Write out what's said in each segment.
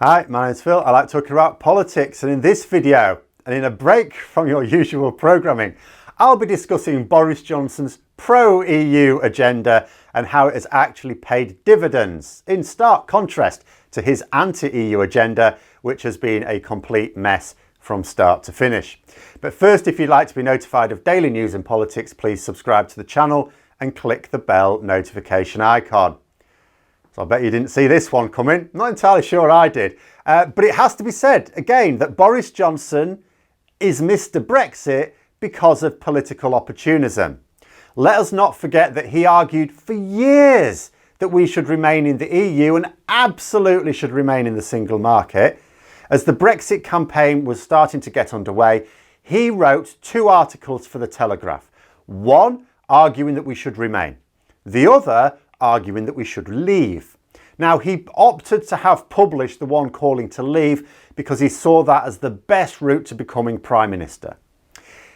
Hi, my name's Phil. I like talking about politics, and in this video, and in a break from your usual programming, I'll be discussing Boris Johnson's pro-EU agenda and how it has actually paid dividends, in stark contrast to his anti-EU agenda, which has been a complete mess from start to finish. But first, if you'd like to be notified of daily news and politics, please subscribe to the channel and click the bell notification icon. So I bet you didn't see this one coming. Not entirely sure I did. But it has to be said, again, that Boris Johnson is Mr. Brexit because of political opportunism. Let us not forget that he argued for years that we should remain in the EU and absolutely should remain in the single market. As the Brexit campaign was starting to get underway, he wrote 2 articles for The Telegraph. One arguing that we should remain. The other arguing that we should leave. Now, he opted to have published the one calling to leave because he saw that as the best route to becoming Prime Minister.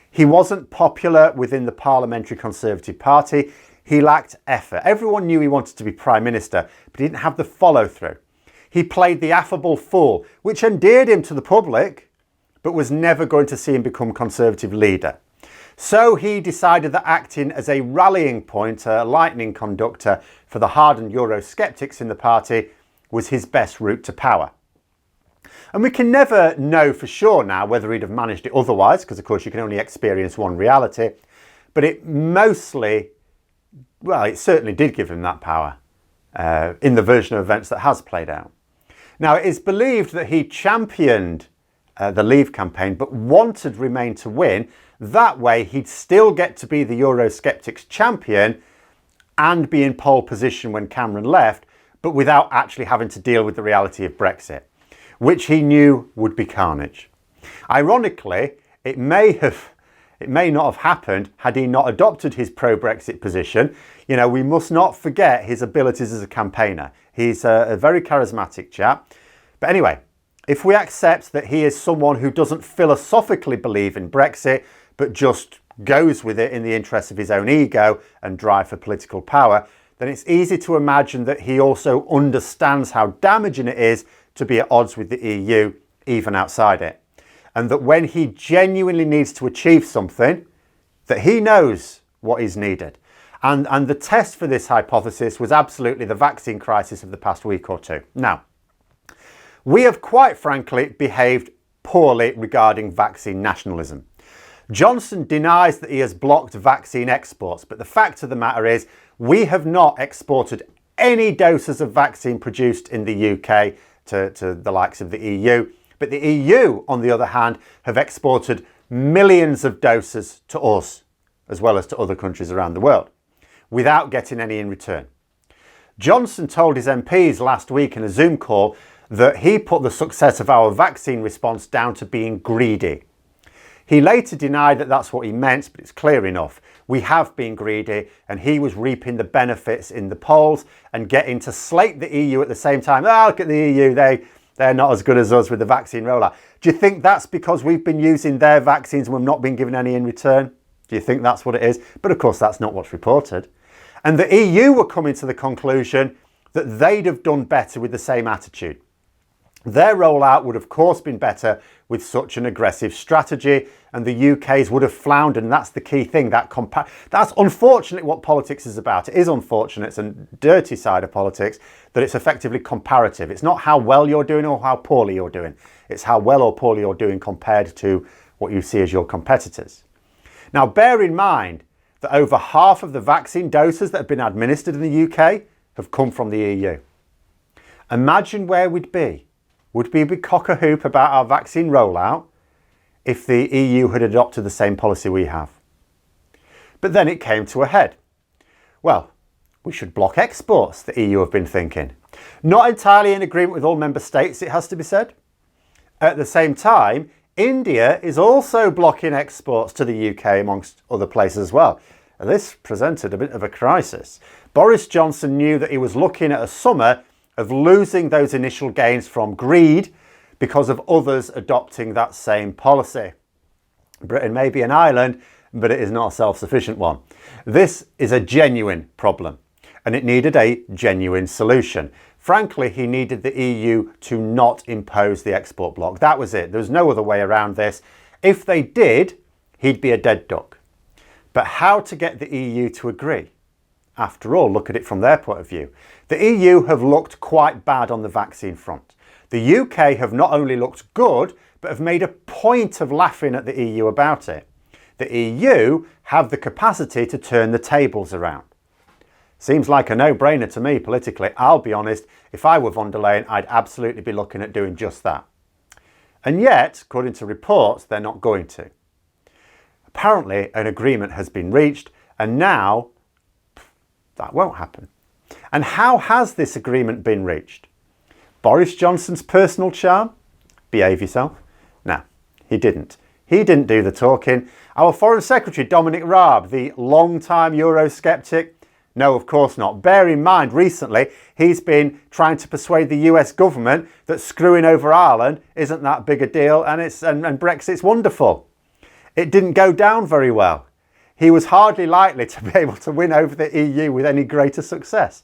He wasn't popular within the Parliamentary Conservative Party. He lacked effort. Everyone knew he wanted to be Prime Minister, but he didn't have the follow-through. He played the affable fool, which endeared him to the public, but was never going to see him become Conservative leader. So he decided that acting as a rallying point, a lightning conductor for the hardened Eurosceptics in the party was his best route to power. And we can never know for sure now whether he'd have managed it otherwise, because of course you can only experience one reality, but it certainly did give him that power in the version of events that has played out. Now, it is believed that he championed the Leave campaign, but wanted Remain to win. That way, he'd still get to be the Eurosceptics champion and be in pole position when Cameron left, but without actually having to deal with the reality of Brexit, which he knew would be carnage. Ironically, it may not have happened had he not adopted his pro-Brexit position. You know, we must not forget his abilities as a campaigner. He's a very charismatic chap. But anyway, if we accept that he is someone who doesn't philosophically believe in Brexit, but just goes with it in the interest of his own ego and drive for political power, then it's easy to imagine that he also understands how damaging it is to be at odds with the EU, even outside it. And that when he genuinely needs to achieve something, that he knows what is needed. And the test for this hypothesis was absolutely the vaccine crisis of the past week or two. Now, we have quite frankly behaved poorly regarding vaccine nationalism. Johnson denies that he has blocked vaccine exports, but the fact of the matter is we have not exported any doses of vaccine produced in the UK to the likes of the EU. But the EU, on the other hand, have exported millions of doses to us, as well as to other countries around the world, without getting any in return. Johnson told his MPs last week in a Zoom call that he put the success of our vaccine response down to being greedy. He later denied that that's what he meant, but it's clear enough. We have been greedy, and he was reaping the benefits in the polls and getting to slate the EU at the same time. Oh, look at the EU, they're not as good as us with the vaccine rollout. Do you think that's because we've been using their vaccines and we've not been given any in return? Do you think that's what it is? But of course, that's not what's reported. And the EU were coming to the conclusion that they'd have done better with the same attitude. Their rollout would of course been better with such an aggressive strategy, and the UK's would have floundered, and that's the key thing. That's unfortunately what politics is about. It is unfortunate, it's a dirty side of politics, that it's effectively comparative. It's not how well you're doing or how poorly you're doing. It's how well or poorly you're doing compared to what you see as your competitors. Now, bear in mind that over half of the vaccine doses that have been administered in the UK have come from the EU. Imagine where we'd be. Would we be cock-a-hoop about our vaccine rollout if the EU had adopted the same policy we have? But then it came to a head. Well, we should block exports, the EU have been thinking. Not entirely in agreement with all member states, it has to be said. At the same time, India is also blocking exports to the UK amongst other places as well. And this presented a bit of a crisis. Boris Johnson knew that he was looking at a summer of losing those initial gains from greed because of others adopting that same policy. Britain may be an island, but it is not a self-sufficient one. This is a genuine problem, and it needed a genuine solution. Frankly, he needed the EU to not impose the export block. That was it. There was no other way around this. If they did, he'd be a dead duck. But how to get the EU to agree? After all, look at it from their point of view. The EU have looked quite bad on the vaccine front. The UK have not only looked good, but have made a point of laughing at the EU about it. The EU have the capacity to turn the tables around. Seems like a no-brainer to me politically. I'll be honest, if I were von der Leyen, I'd absolutely be looking at doing just that. And yet, according to reports, they're not going to. Apparently, an agreement has been reached, and now that won't happen. And how has this agreement been reached? Boris Johnson's personal charm? Behave yourself? No, he didn't. He didn't do the talking. Our Foreign Secretary, Dominic Raab, the long-time Eurosceptic? No, of course not. Bear in mind, recently, he's been trying to persuade the US government that screwing over Ireland isn't that big a deal and Brexit's wonderful. It didn't go down very well. He was hardly likely to be able to win over the EU with any greater success.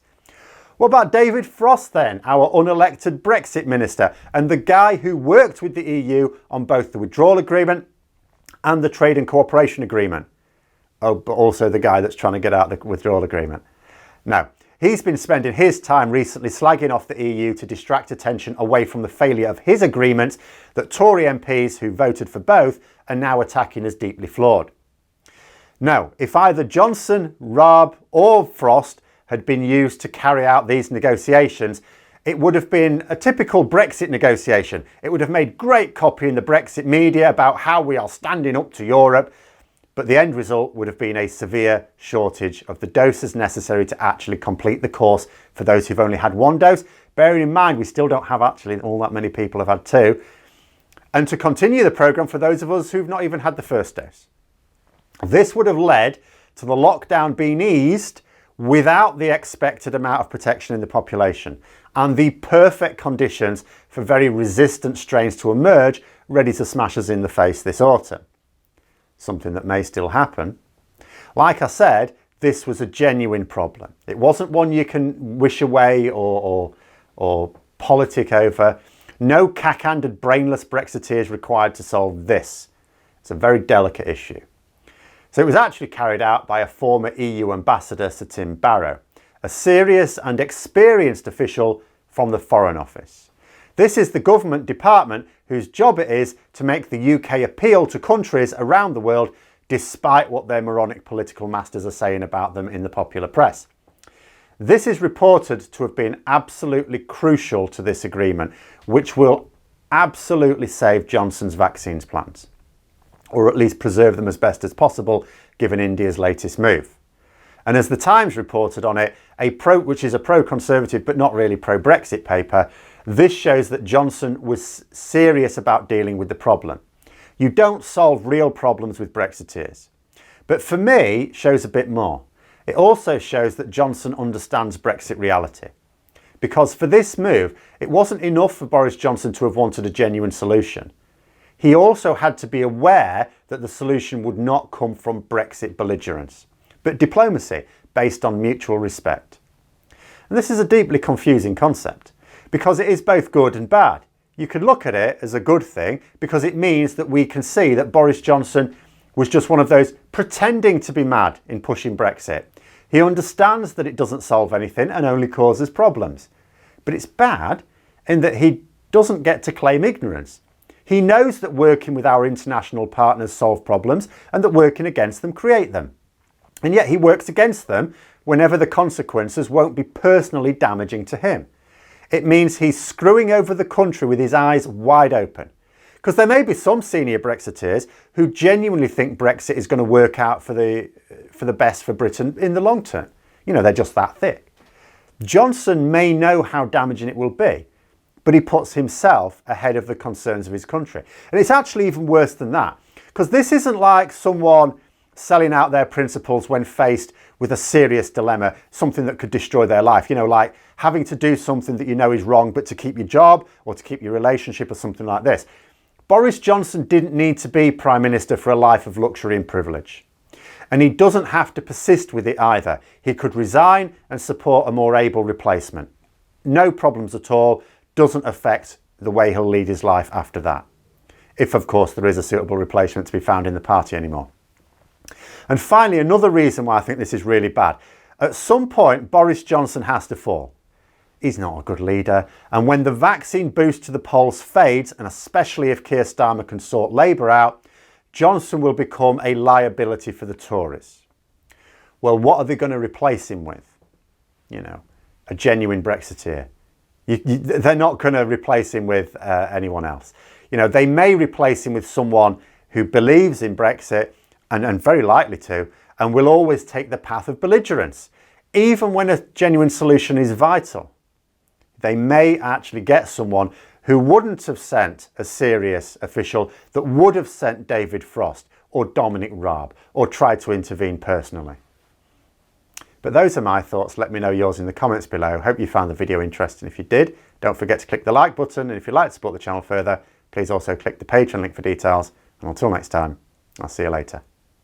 What about David Frost then, our unelected Brexit minister and the guy who worked with the EU on both the withdrawal agreement and the trade and cooperation agreement? Oh, but also the guy that's trying to get out the withdrawal agreement. No, he's been spending his time recently slagging off the EU to distract attention away from the failure of his agreement that Tory MPs who voted for both are now attacking as deeply flawed. No, if either Johnson, Raab or Frost had been used to carry out these negotiations, it would have been a typical Brexit negotiation. It would have made great copy in the Brexit media about how we are standing up to Europe, but the end result would have been a severe shortage of the doses necessary to actually complete the course for those who've only had one dose. Bearing in mind, we still don't have actually all that many people have had two. And to continue the programme for those of us who've not even had the first dose. This would have led to the lockdown being eased without the expected amount of protection in the population and the perfect conditions for very resistant strains to emerge, ready to smash us in the face this autumn. Something that may still happen. Like I said, this was a genuine problem. It wasn't one you can wish away or politic over. No cack-handed, brainless Brexiteers required to solve this. It's a very delicate issue. So it was actually carried out by a former EU ambassador, Sir Tim Barrow, a serious and experienced official from the Foreign Office. This is the government department whose job it is to make the UK appeal to countries around the world despite what their moronic political masters are saying about them in the popular press. This is reported to have been absolutely crucial to this agreement, which will absolutely save Johnson's vaccines plans, or at least preserve them as best as possible, given India's latest move. And as the Times reported on it, which is a pro-Conservative but not really pro-Brexit paper, this shows that Johnson was serious about dealing with the problem. You don't solve real problems with Brexiteers. But for me, it shows a bit more. It also shows that Johnson understands Brexit reality. Because for this move, it wasn't enough for Boris Johnson to have wanted a genuine solution. He also had to be aware that the solution would not come from Brexit belligerence, but diplomacy based on mutual respect. And this is a deeply confusing concept because it is both good and bad. You could look at it as a good thing because it means that we can see that Boris Johnson was just one of those pretending to be mad in pushing Brexit. He understands that it doesn't solve anything and only causes problems. But it's bad in that he doesn't get to claim ignorance. He knows that working with our international partners solve problems and that working against them create them. And yet he works against them whenever the consequences won't be personally damaging to him. It means he's screwing over the country with his eyes wide open. Because there may be some senior Brexiteers who genuinely think Brexit is going to work out for the best for Britain in the long term. You know, they're just that thick. Johnson may know how damaging it will be, but he puts himself ahead of the concerns of his country. And it's actually even worse than that, because this isn't like someone selling out their principles when faced with a serious dilemma, something that could destroy their life. You know, like having to do something that you know is wrong, but to keep your job or to keep your relationship or something like this. Boris Johnson didn't need to be Prime Minister for a life of luxury and privilege. And he doesn't have to persist with it either. He could resign and support a more able replacement. no problems at all, doesn't affect the way he'll lead his life after that. If, of course, there is a suitable replacement to be found in the party anymore. And finally, another reason why I think this is really bad. At some point, Boris Johnson has to fall. He's not a good leader. And when the vaccine boost to the polls fades, and especially if Keir Starmer can sort Labour out, Johnson will become a liability for the Tories. Well, what are they going to replace him with? You know, a genuine Brexiteer. They're not going to replace him with anyone else. You know, they may replace him with someone who believes in Brexit, and very likely to, and will always take the path of belligerence, even when a genuine solution is vital. They may actually get someone who wouldn't have sent a serious official, that would have sent David Frost or Dominic Raab or tried to intervene personally. But those are my thoughts. Let me know yours in the comments below. Hope you found the video interesting. If you did, don't forget to click the like button. And if you'd like to support the channel further, please also click the Patreon link for details. And until next time, I'll see you later.